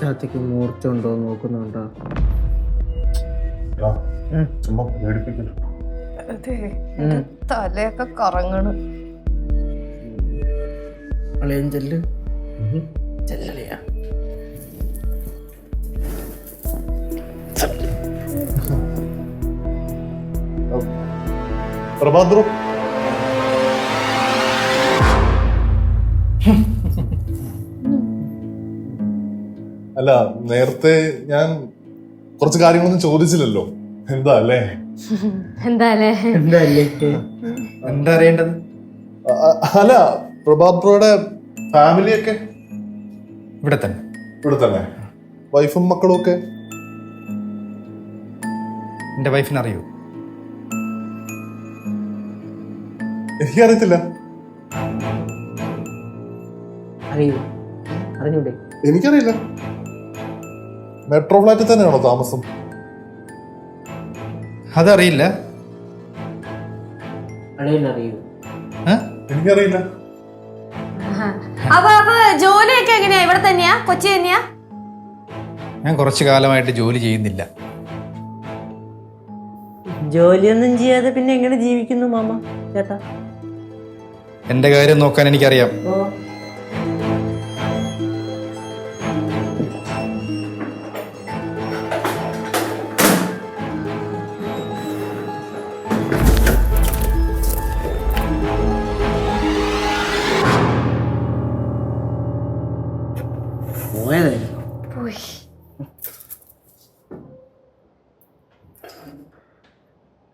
ചാത്തിക്ക് മൂർച്ച ഉണ്ടോ നോക്കുന്നുണ്ടോ? തലയൊക്കെ കറങ്ങണ്. അളിയൻ ചെല്ല് ചെല്ലളിയാ. പ്രഭാദ്രു അല്ല, നേരത്തെ ഞാൻ കുറച്ച് കാര്യങ്ങളൊന്നും ചോദിച്ചില്ലല്ലോ. എന്താ അല്ലേ? എന്താ അറിയേണ്ടത്? അല്ല, പ്രഭാദ്രോയുടെ ഫാമിലിയൊക്കെ ഇവിടെ തന്നെ. ഇവിടെ തന്നെ? വൈഫും മക്കളും ഒക്കെ? എന്റെ വൈഫിനെ അറിയൂ? എനിക്കറിയത്തില്ല. അറിയൂ? അറിഞ്ഞൂടെ? എനിക്കറിയില്ല. മെട്രോ ഫ്ലാറ്റിൽ തന്നെയാണോ താമസം? അതറിയില്ല. അറിയൂ? എനിക്കറിയില്ല. അപ്പൊ ജോലിയൊക്കെ എങ്ങനെയാ? ഇവിടെ തന്നെയാ? കൊച്ചി തന്നെയാ? ഞാൻ കുറച്ചു കാലമായിട്ട് ജോലി ചെയ്യുന്നില്ല. ജോലിയൊന്നും ചെയ്യാതെ പിന്നെ എങ്ങനെ ജീവിക്കുന്നു മാമ ചേട്ടാ? എന്റെ കാര്യം നോക്കാൻ എനിക്കറിയാം.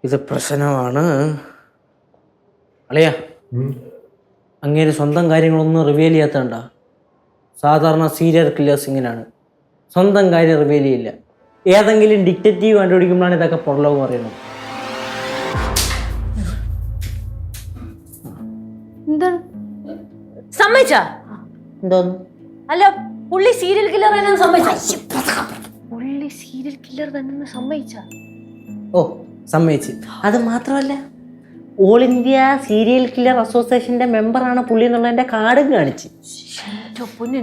ഇത് പ്രശ്നമാണ് അളിയ. അങ്ങേര് സ്വന്തം കാര്യങ്ങളൊന്നും റിവീൽ ചെയ്യാത്തണ്ട. സാധാരണ സീരിയൽ കില്ലേഴ്സ് ഇങ്ങനെയാണ്, സ്വന്തം കാര്യം റിവീൽ ചെയ്യില്ല. ഏതെങ്കിലും ഡിറ്റക്റ്റീവ് കണ്ടുപിടിക്കുമ്പോഴാണ് ഇതൊക്കെ പുറലോകം അറിയണം. സമ്മതിച്ചാ? എന്തോന്നു? അല്ല, പുള്ളി സീരിയൽ കില്ലർ തന്നെ സമ്മതിച്ച? പുള്ളി സീരിയൽ കില്ലർ തന്നെ സമ്മതിച്ച? ഓ, സമ്മതിച്ച്. അത് മാത്രമല്ല, ഓൾ ഇന്ത്യ സീരിയൽ കില്ലർ അസോസിയേഷന്റെ മെമ്പറാണ് പുള്ളി എന്നുള്ളതിന്റെ കാർഡും കാണിച്ച്.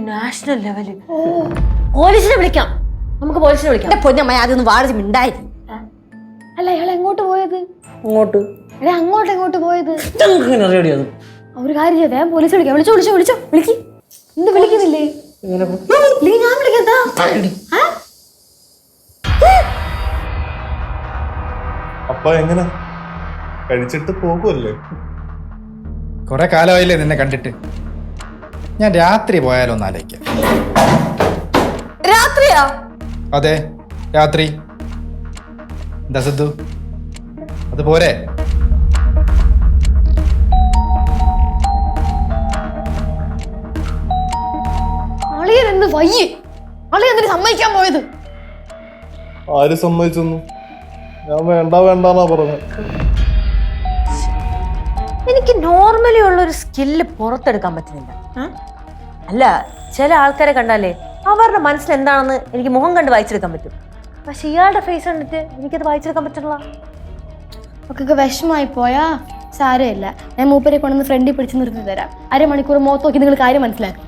National level. പോലീസിനെ വിളിക്കാം, നമുക്ക് പോലീസിനെ വിളിക്കാം. പൊന്നമ്മ അതൊന്ന് വാടിച്ച് മിണ്ടായിരുന്നു. അല്ല, അയാൾ എങ്ങോട്ട് പോയത്? അങ്ങോട്ട് എങ്ങോട്ട് പോയത്? റെഡി അത് ഒരു കാര്യം ചെയ്തേ, പോലീസ് വിളിക്കാം. വിളിച്ചോ വിളിക്ക്. എന്ത് വിളിക്കുന്നില്ലേ? ഞാൻ വിളിക്കാം. അപ്പ എങ്ങനെ കഴിച്ചിട്ട് പോകുമല്ലേ? കുറെ കാലമായില്ലേ നിന്നെ കണ്ടിട്ട്. ഞാൻ രാത്രി പോയാലോ ഒന്ന് ആലോചിക്കാം. രാത്രിയാ? അതെ, രാത്രി. എന്താ സിദ്ധു, അത് പോരെ? അളിയനെന്ത് വയ്യേ? അളിയെന്തിന് സമ്മതിക്കാൻ പോയത്? ആര് സമ്മതിച്ചൊന്നു? ഞാൻ വേണ്ടാന്നാ പറഞ്ഞത്. എനിക്ക് നോർമലി ഉള്ള ഒരു സ്കില്ല് പുറത്തെടുക്കാൻ പറ്റുന്നില്ല. അല്ല, ചില ആൾക്കാരെ കണ്ടാലേ അവരുടെ മനസ്സിൽ എന്താണെന്ന് എനിക്ക് മുഖം കണ്ട് വായിച്ചെടുക്കാൻ പറ്റും. പക്ഷെ ഇയാളുടെ ഫേസ് കണ്ടിട്ട് എനിക്കത് വായിച്ചെടുക്കാൻ പറ്റില്ല. ഒക്കെ വിഷമായി പോയാ സാരമില്ല, ഞാൻ മൂപ്പരെ കൊണ്ടുവന്ന് ഫ്രണ്ടിൽ പിടിച്ച് നിർത്തി തരാം. അരമണിക്കൂർ മുഖത്ത് നോക്കി നിങ്ങൾ കാര്യം മനസ്സിലാക്കും.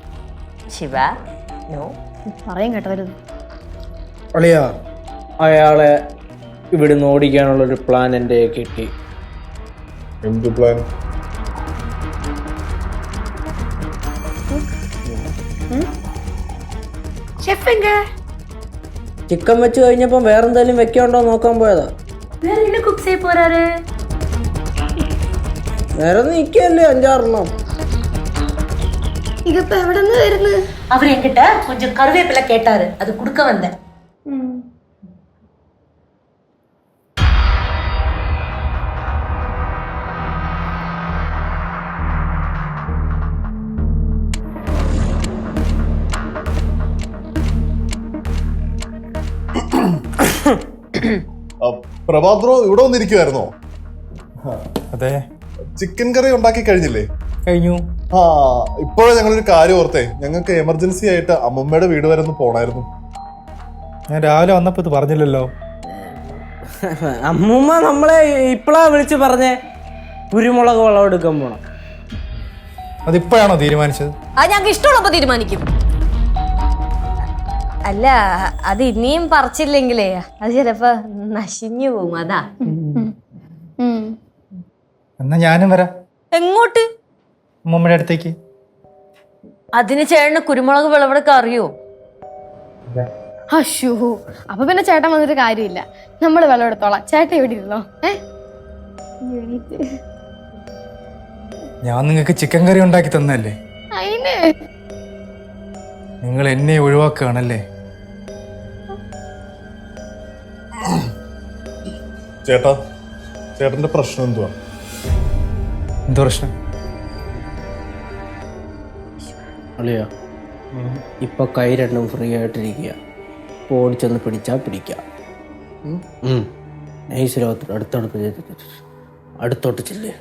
ശിവ, നോ പറയും കേട്ടവരുത്. അളിയാ, അയാളെ ഇവിടുന്ന് ഓടിക്കാനുള്ളൊരു പ്ലാൻ എൻ്റെ കിട്ടി. എന്ത് പ്ലാൻ? ചിക്കൻ വെച്ച് കഴിഞ്ഞപ്പോ വേറെന്തെങ്കിലും വെക്കണ്ടോ നോക്കാൻ പോയതാ. വേറെ നിക്കല്ലേ 5-6 ഇതിപ്പോ എവിടെ നിന്ന് വരുന്നത്? அவர் என்கிட்ட கொஞ்சம் கருவேப்பிலை கேட்டாரு, அது கொடுக்க வந்தேன். പ്രഭാദ്രോ ഇവിടെ വന്നിരിക്കുവായിരുന്നോ? അതെ. ചിക്കൻ കറി ഉണ്ടാക്കി കഴിഞ്ഞില്ലേ? കഴിഞ്ഞു. ഇപ്പോഴേ ഞങ്ങളൊരു കാര്യം ഓർത്തേ, ഞങ്ങൾക്ക് എമർജൻസി ആയിട്ട് അമ്മമ്മയുടെ വീട് വരെ ഒന്ന് പോണായിരുന്നു. ഞാൻ രാവിലെ വന്നപ്പോ ഇത് പറഞ്ഞില്ലല്ലോ. അമ്മൂമ്മ നമ്മളെ ഇപ്പളാ വിളിച്ച് പറഞ്ഞേ കുരുമുളക് വിളവെടുക്കാൻ പോണം. അതിപ്പോഴാണോ തീരുമാനിച്ചത്? അത് ഞങ്ങൾക്ക് ഇഷ്ടമുള്ളപ്പോ തീരുമാനിക്കും. അല്ല അത് ഇനിയും പറിച്ചില്ലെങ്കിലേ അത് ചിലപ്പോ നശിഞ്ഞു പോകും, അതാ. ഉം. എന്നാ ഞാനും വരാം എങ്ങോട്ട്? അമ്മൂമ്മയുടെ അടുത്തേക്ക്. അതിന് ചേട്ടന് കുരുമുളക് വിളവെടുക്കാൻ അറിയോ? അശ്ശോ, അപ്പൊ പിന്നെ ചേട്ടൻ വന്നിട്ട് കാര്യമില്ല. നമ്മള് വെള്ളം എടുത്തോളാം, ചേട്ടൻ എവിടെ ഇരുന്നോ. ഞാൻ നിങ്ങൾക്ക് ചിക്കൻ കറി ഉണ്ടാക്കി തന്നല്ലേ, അയിന് നിങ്ങൾ എന്നെ ഒഴിവാക്കുകയാണല്ലേ? ചേട്ടാ, ചേട്ടന്റെ പ്രശ്നം എന്തുവാ? എന്തോ പ്രശ്നം? അളിയോ, ഇപ്പൊ കൈ രണ്ടും ഫ്രീ ആയിട്ടിരിക്കുക. ഓടിച്ചെന്ന് പിടിച്ചാ പിടിക്കാം. നൈസ് ലോകത്തിൽ അടുത്തോട്ട് ചെല്ലേ.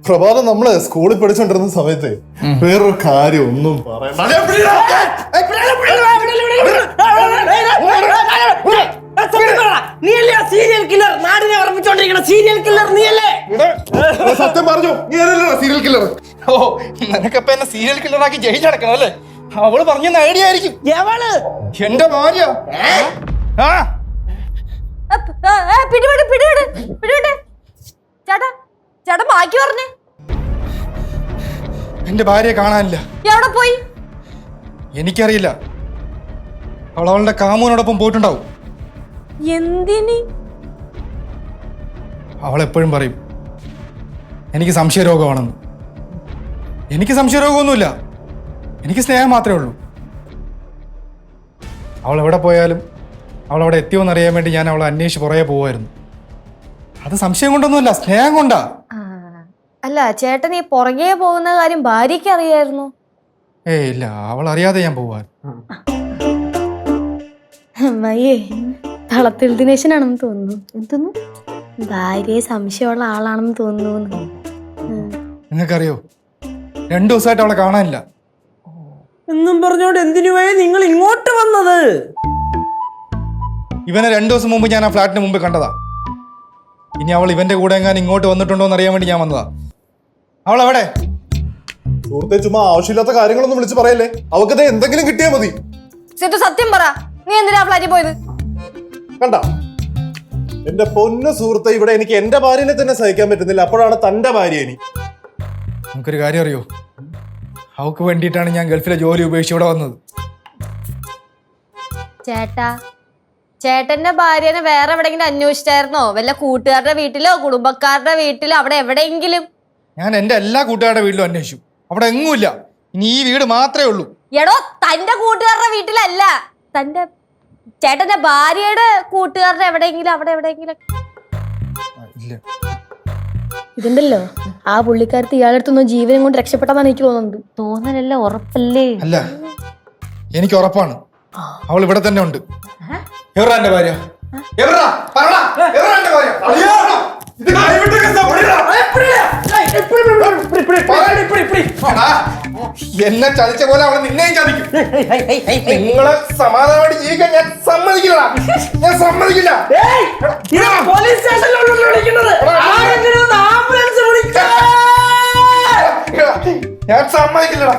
പ്രഭാതം നമ്മള് സ്കൂളിൽ പഠിച്ചോണ്ടിരുന്ന സമയത്ത് വേറൊരു കാര്യം ഒന്നും സീരിയൽ കില്ലർ, നാടിനെ ഉറപ്പിച്ചോണ്ടിരിക്കുന്ന സീരിയൽ കില്ലർ നീയല്ലേ? സത്യം പറഞ്ഞു, നീ സീരിയൽ കില്ലർ. ഓ, നിനക്കപ്പ എന്നെ സീരിയൽ കില്ലറാക്കി ജയിച്ചടക്കണം അല്ലേ? അവള് പറഞ്ഞ ഐഡിയ ആയിരിക്കും. എവള് എന്റെ ഭാര്യ. ആ പിടിപെട് പിടിപെട് പിടിപെട്. ചേട്ടാ ചേട്ടാ ബാക്കി പറഞ്ഞേ. എന്റെ ഭാര്യയെ കാണാനില്ല. എവിടെ പോയി? എനിക്കറിയില്ല. അവളുടെ കാമൂനോടൊപ്പം പോയിട്ടുണ്ടാവും. എന്തിന്? അവളെപ്പോഴും പറയും എനിക്ക് സംശയരോഗമാണെന്ന്. എനിക്ക് സംശയരോഗമൊന്നുമില്ല, എനിക്ക് സ്നേഹം മാത്രമേ ഉള്ളൂ. അവൾ എവിടെ പോയാലും അവൾ അവിടെ എത്തിയോന്ന് അറിയാൻ വേണ്ടി ഞാൻ അവളെ അന്വേഷിച്ച് പുറകെ പോവായിരുന്നു. അത് സംശയം കൊണ്ടൊന്നുമില്ല, സ്നേഹം കൊണ്ടാ. അല്ല ചേട്ടൻ ഈ പുറകെ പോകുന്ന കാര്യം ഭാര്യയ്ക്ക് അറിയായിരുന്നു? ഏയ് ഇല്ല, അവൾ അറിയാതെ ഞാൻ പോവാൻ. അമ്മയേ, തളത്തിൽ ദിനേശനാണെന്ന് തോന്നുന്നു. എന്തൊന്നു? ഭാര്യയെ സംശയമുള്ള ആളാണെന്ന് തോന്നുന്നു. നിങ്ങൾക്കറിയോ, 2 ദിവസമായിട്ട് അവളെ കാണാനില്ല. എന്നും പറഞ്ഞോണ്ട് എന്തിനു പോയി നിങ്ങൾ ഇങ്ങോട്ട് വന്നത്? ഇവനെ 2 ദിവസം മുമ്പ് ഞാൻ ആ ഫ്ലാറ്റിന് മുമ്പ് കണ്ടതാ. ഇനി അവൾ ഇവന്റെ കൂടെ എങ്ങാനും ഇങ്ങോട്ട് വന്നിട്ടുണ്ടോ എന്ന് അറിയാൻ വേണ്ടി ഞാൻ വന്നതാ. അവൾ എവിടെ? സുഹൃത്തെ, ചുമ്മാ ആവശ്യമില്ലാത്ത കാര്യങ്ങളൊന്നും വിളിച്ച് പറയല്ലേ. അവക്കത് എന്തെങ്കിലും കിട്ടിയാൽ മതി. സത്യം പറ, നീ എന്തിനാ ഫ്ലാറ്റിൽ പോയത്? കണ്ട എന്റെ പൊന്നു സുഹൃത്തെ, ഇവിടെ എനിക്ക് എന്റെ ഭാര്യനെ തന്നെ സഹിക്കാൻ പറ്റുന്നില്ല. അപ്പോഴാണ് തന്റെ ഭാര്യ. ഇനി നമുക്കൊരു കാര്യം അറിയോ, അവൾക്ക് വേണ്ടിയിട്ടാണ് ഞാൻ ഗൾഫിലെ ജോലി ഉപേക്ഷിച്ച് ഇവിടെ വന്നത്. ചേട്ടാ, ചേട്ടന്റെ ഭാര്യനെ വേറെ എവിടെയെങ്കിലും അന്വേഷിച്ചായിരുന്നോ? വല്ല കൂട്ടുകാരുടെ വീട്ടിലോ കുടുംബക്കാരുടെ വീട്ടിലോ അവിടെ എവിടെയെങ്കിലും? ഞാൻ എൻ്റെ എല്ലാ കൂട്ടുകാരുടെ വീട്ടിലും അന്വേഷിച്ചു, അവിടെ എങ്ങുമില്ല. ഇനി ഈ വീട് മാത്രമേ ഉള്ളൂ. എടോ, തന്റെ കൂട്ടുകാരുടെ വീട്ടിലല്ല, തന്റെ ചേട്ടന്റെ ഭാര്യയുടെ കൂട്ടുകാരുടെ എവിടെയെങ്കിലും അവിടെ എവിടെയെങ്കിലും. ഇല്ല. ഇതുണ്ടല്ലോ, ആ പുള്ളിക്കാരത്ത് ഇയാളടുത്തൊന്നും ജീവനം കൊണ്ട് രക്ഷപ്പെട്ടതാണ് എനിക്ക് തോന്നുന്നത്. തോന്നലല്ല, ഉറപ്പല്ലേ? അല്ല, എനിക്ക് ഉറപ്പാണ് അവൾ ഇവിടെ തന്നെ ഉണ്ട്. എവറാ എന്റെ ഭാര്യ? എവറാ? പറടാ, എവറാ എന്റെ ഭാര്യ? എന്നെ ചതിച്ച പോലെ അവൾ നിന്നെയും ചതിക്കും. നിങ്ങളെ സമാധാനമായിട്ട് ജീവിക്കാൻ ഞാൻ സമ്മതിക്കില്ല. ഞാൻ സമ്മതിക്കില്ല. പോലീസ് സ്റ്റേഷനിലോട്ട് വിളിക്കുന്നത്. ആരെങ്കിലും ഒന്ന് ആംബുലൻസ് വിളിക്കാം. ഞാൻ സമ്മതിക്കില്ലടാ.